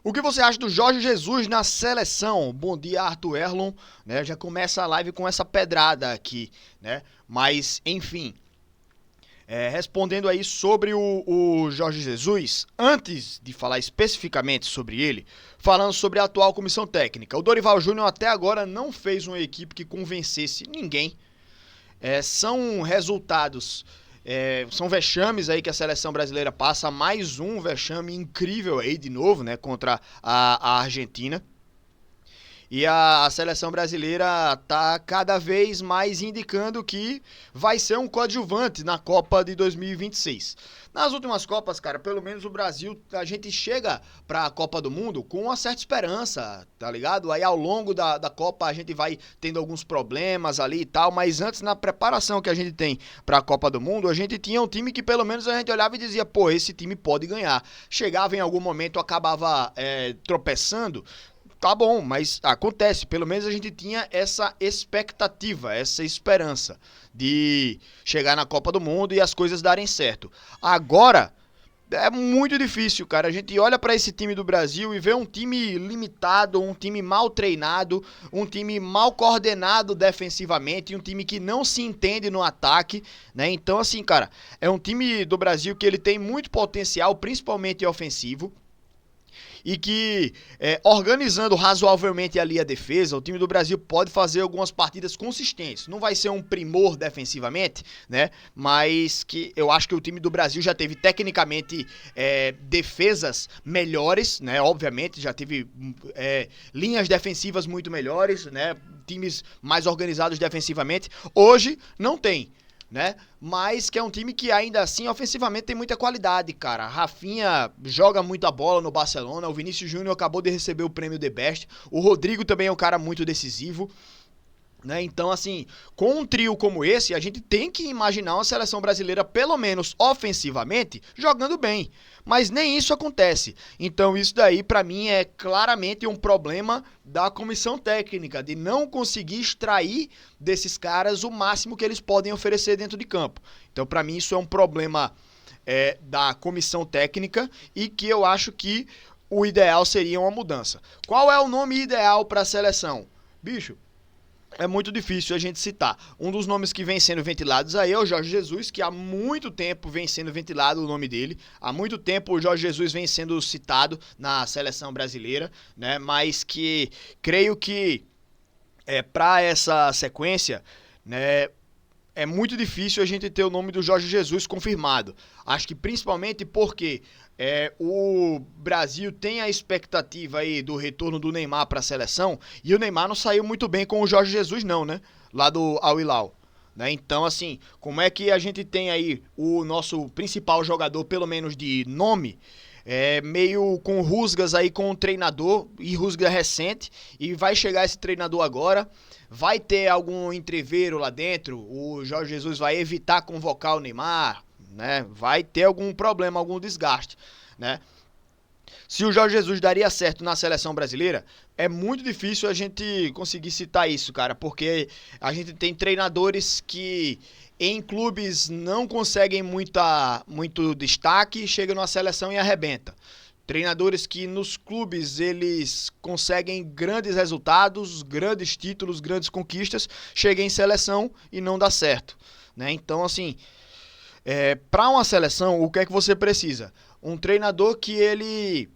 O que você acha do Jorge Jesus na seleção? Bom dia, Arthur Erlon, né? Já começa a live com essa pedrada aqui, né? Mas, enfim, respondendo aí sobre o Jorge Jesus, antes de falar especificamente sobre ele, falando sobre a atual comissão técnica, o Dorival Júnior até agora não fez uma equipe que convencesse ninguém. São resultados, são vexames aí que a seleção brasileira passa, mais um vexame incrível aí de novo, né, contra a Argentina. E a seleção brasileira tá cada vez mais indicando que vai ser um coadjuvante na Copa de 2026. Nas últimas Copas, cara, pelo menos o Brasil, a gente chega pra Copa do Mundo com uma certa esperança, tá ligado? Aí ao longo da Copa a gente vai tendo alguns problemas ali e tal, mas antes, na preparação que a gente tem pra Copa do Mundo, a gente tinha um time que pelo menos a gente olhava e dizia, pô, esse time pode ganhar. Chegava em algum momento, acabava tropeçando. Tá bom, mas acontece. Pelo menos a gente tinha essa expectativa, essa esperança de chegar na Copa do Mundo e as coisas darem certo. Agora é muito difícil, cara. A gente olha pra esse time do Brasil e vê um time limitado, um time mal treinado, um time mal coordenado defensivamente, um time que não se entende no ataque, né? Então, assim, cara, é um time do Brasil que ele tem muito potencial, principalmente ofensivo. E que, organizando razoavelmente ali a defesa, o time do Brasil pode fazer algumas partidas consistentes. Não vai ser um primor defensivamente, né? Mas que eu acho que o time do Brasil já teve tecnicamente defesas melhores, né? Obviamente, já teve linhas defensivas muito melhores, né? Times mais organizados defensivamente. Hoje não tem, né? Mas que é um time que ainda assim ofensivamente tem muita qualidade, cara. Rafinha joga muita bola no Barcelona, o Vinícius Júnior acabou de receber o prêmio The Best, o Rodrigo também é um cara muito decisivo, né? Então, assim, com um trio como esse, a gente tem que imaginar uma seleção brasileira, pelo menos ofensivamente, jogando bem. Mas nem isso acontece. Então, isso daí, pra mim, é claramente um problema da comissão técnica, de não conseguir extrair desses caras o máximo que eles podem oferecer dentro de campo. Então, pra mim, isso é um problema da comissão técnica e que eu acho que o ideal seria uma mudança. Qual é o nome ideal pra seleção? Bicho, é muito difícil a gente citar. Um dos nomes que vem sendo ventilados aí é o Jorge Jesus, que há muito tempo vem sendo ventilado o nome dele. Há muito tempo o Jorge Jesus vem sendo citado na seleção brasileira, né? Mas que creio que para essa sequência, né, é muito difícil a gente ter o nome do Jorge Jesus confirmado. Acho que principalmente porque o Brasil tem a expectativa aí do retorno do Neymar para a seleção e o Neymar não saiu muito bem com o Jorge Jesus não, né? Lá do Al Hilal. Né? Então, assim, como é que a gente tem aí o nosso principal jogador, pelo menos de nome, meio com rusgas aí com o treinador, e rusga recente, e vai chegar esse treinador agora, vai ter algum entreveiro lá dentro, o Jorge Jesus vai evitar convocar o Neymar, né? Vai ter algum problema, algum desgaste, né? Se o Jorge Jesus daria certo na seleção brasileira, é muito difícil a gente conseguir citar isso, cara, porque a gente tem treinadores que em clubes não conseguem muito destaque, chegam na seleção e arrebenta. Treinadores que nos clubes eles conseguem grandes resultados, grandes títulos, grandes conquistas, chegam em seleção e não dá certo, né? Então, assim, para uma seleção, o que é que você precisa? Um treinador que ele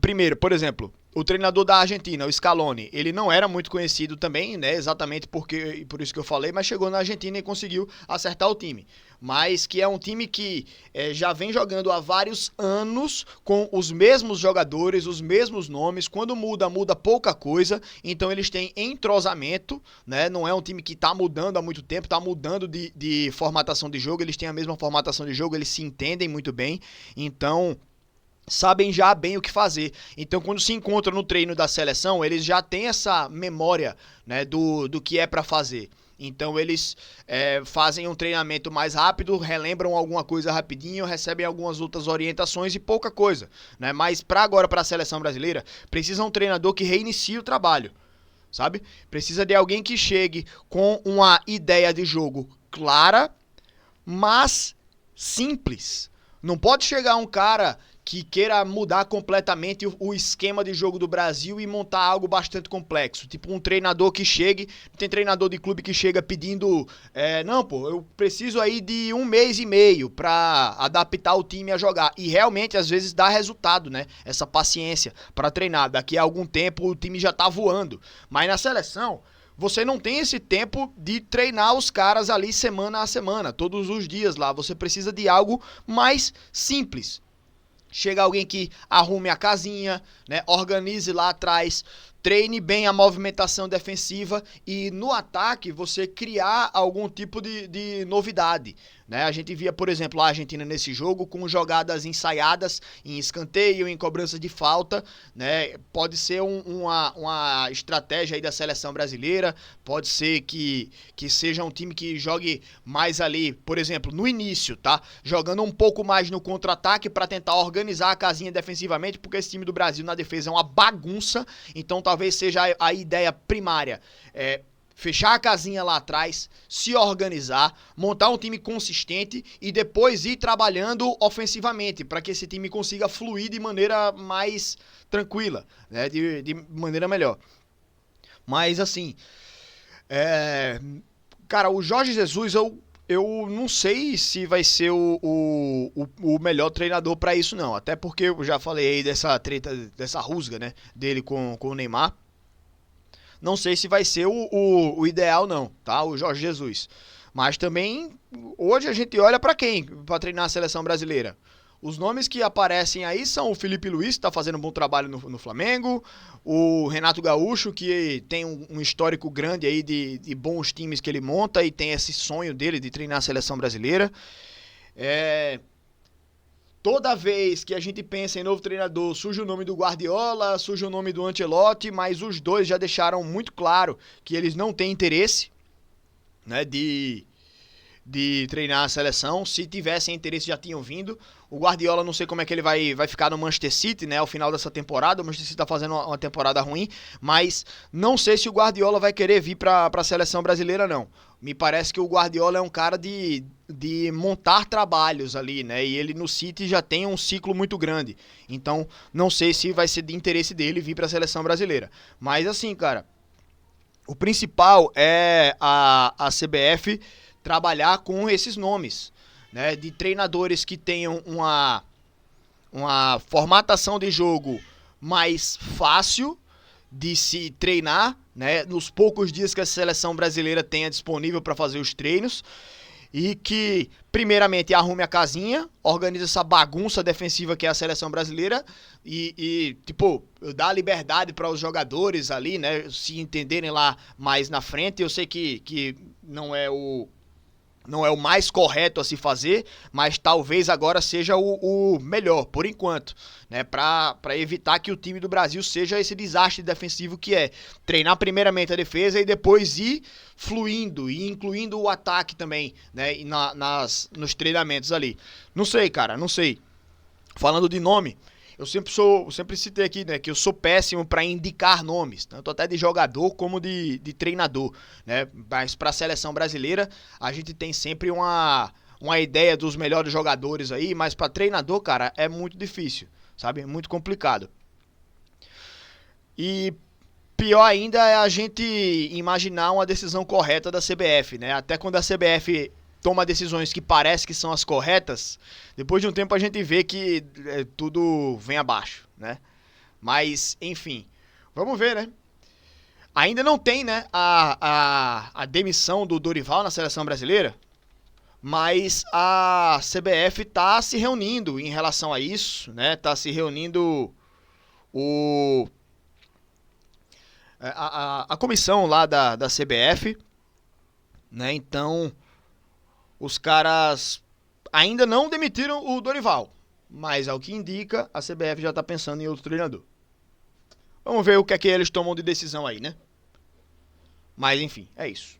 primeiro, por exemplo, o treinador da Argentina, o Scaloni, ele não era muito conhecido também, né? Exatamente porque, por isso que eu falei, mas chegou na Argentina e conseguiu acertar o time. Mas que é um time que já vem jogando há vários anos com os mesmos jogadores, os mesmos nomes. Quando muda, muda pouca coisa. Então eles têm entrosamento, né? Não é um time que tá mudando há muito tempo, tá mudando de formatação de jogo. Eles têm a mesma formatação de jogo, eles se entendem muito bem. Então sabem já bem o que fazer. Então, quando se encontram no treino da seleção, eles já têm essa memória, né, do que é para fazer. Então, eles fazem um treinamento mais rápido, relembram alguma coisa rapidinho, recebem algumas outras orientações e pouca coisa, né? Mas para agora, para a seleção brasileira, precisa um treinador que reinicie o trabalho, sabe? Precisa de alguém que chegue com uma ideia de jogo clara, mas simples. Não pode chegar um cara que queira mudar completamente o esquema de jogo do Brasil e montar algo bastante complexo. Tipo um treinador que chegue, tem treinador de clube que chega pedindo, não, pô, eu preciso aí de 1 mês e meio pra adaptar o time a jogar. E realmente, às vezes, dá resultado, né? Essa paciência pra treinar. Daqui a algum tempo o time já tá voando. Mas na seleção, você não tem esse tempo de treinar os caras ali semana a semana, todos os dias lá. Você precisa de algo mais simples. Chega alguém que arrume a casinha, né, organize lá atrás, treine bem a movimentação defensiva e no ataque você criar algum tipo de novidade. Né? A gente via, por exemplo, a Argentina nesse jogo com jogadas ensaiadas em escanteio, em cobrança de falta. Né? Pode ser uma estratégia aí da seleção brasileira, pode ser que seja um time que jogue mais ali, por exemplo, no início, tá? Jogando um pouco mais no contra-ataque para tentar organizar a casinha defensivamente, porque esse time do Brasil na defesa é uma bagunça, então talvez seja a ideia primária. Fechar a casinha lá atrás, se organizar, montar um time consistente e depois ir trabalhando ofensivamente para que esse time consiga fluir de maneira mais tranquila, né? De maneira melhor. Mas assim, cara, o Jorge Jesus, eu não sei se vai ser o melhor treinador para isso não, até porque eu já falei aí dessa treta, dessa rusga, né, dele com o Neymar. Não sei se vai ser o ideal não, tá? O Jorge Jesus. Mas também, hoje a gente olha para quem? Para treinar a seleção brasileira. Os nomes que aparecem aí são o Felipe Luiz, que está fazendo um bom trabalho no Flamengo, o Renato Gaúcho, que tem um histórico grande aí de bons times que ele monta e tem esse sonho dele de treinar a seleção brasileira. Toda vez que a gente pensa em novo treinador, surge o nome do Guardiola, surge o nome do Ancelotti, mas os dois já deixaram muito claro que eles não têm interesse, né, de treinar a seleção. Se tivessem interesse, já tinham vindo. O Guardiola, não sei como é que ele vai ficar no Manchester City, né, ao final dessa temporada. O Manchester City tá fazendo uma temporada ruim, mas não sei se o Guardiola vai querer vir para a seleção brasileira, não. Me parece que o Guardiola é um cara de montar trabalhos ali, né, e ele no City já tem um ciclo muito grande. Então, não sei se vai ser de interesse dele vir para a seleção brasileira. Mas assim, cara, o principal é a CBF trabalhar com esses nomes, né, de treinadores que tenham uma formatação de jogo mais fácil de se treinar, né, nos poucos dias que a seleção brasileira tenha disponível para fazer os treinos, e que primeiramente arrume a casinha, organize essa bagunça defensiva que é a seleção brasileira e tipo, dá liberdade para os jogadores ali, né, se entenderem lá mais na frente. Eu sei que não é o mais correto a se fazer, mas talvez agora seja o melhor, por enquanto, né? Para evitar que o time do Brasil seja esse desastre defensivo que é. Treinar primeiramente a defesa e depois ir fluindo e incluindo o ataque também, né? Nos treinamentos ali. Não sei, cara, não sei. Falando de nome, eu sempre citei aqui, né, que eu sou péssimo para indicar nomes, tanto até de jogador como de treinador, né? Mas para a seleção brasileira, a gente tem sempre uma ideia dos melhores jogadores aí, mas para treinador, cara, é muito difícil, sabe? É muito complicado. E pior ainda é a gente imaginar uma decisão correta da CBF, né? Até quando a CBF toma decisões que parece que são as corretas, depois de um tempo a gente vê que tudo vem abaixo, né? Mas, enfim, vamos ver, né? Ainda não tem, né, a demissão do Dorival na seleção brasileira, mas a CBF tá se reunindo em relação a isso, né? Tá se reunindo a comissão lá da CBF, né? Então, os caras ainda não demitiram o Dorival, mas ao que indica, a CBF já tá pensando em outro treinador. Vamos ver o que é que eles tomam de decisão aí, né? Mas enfim, é isso.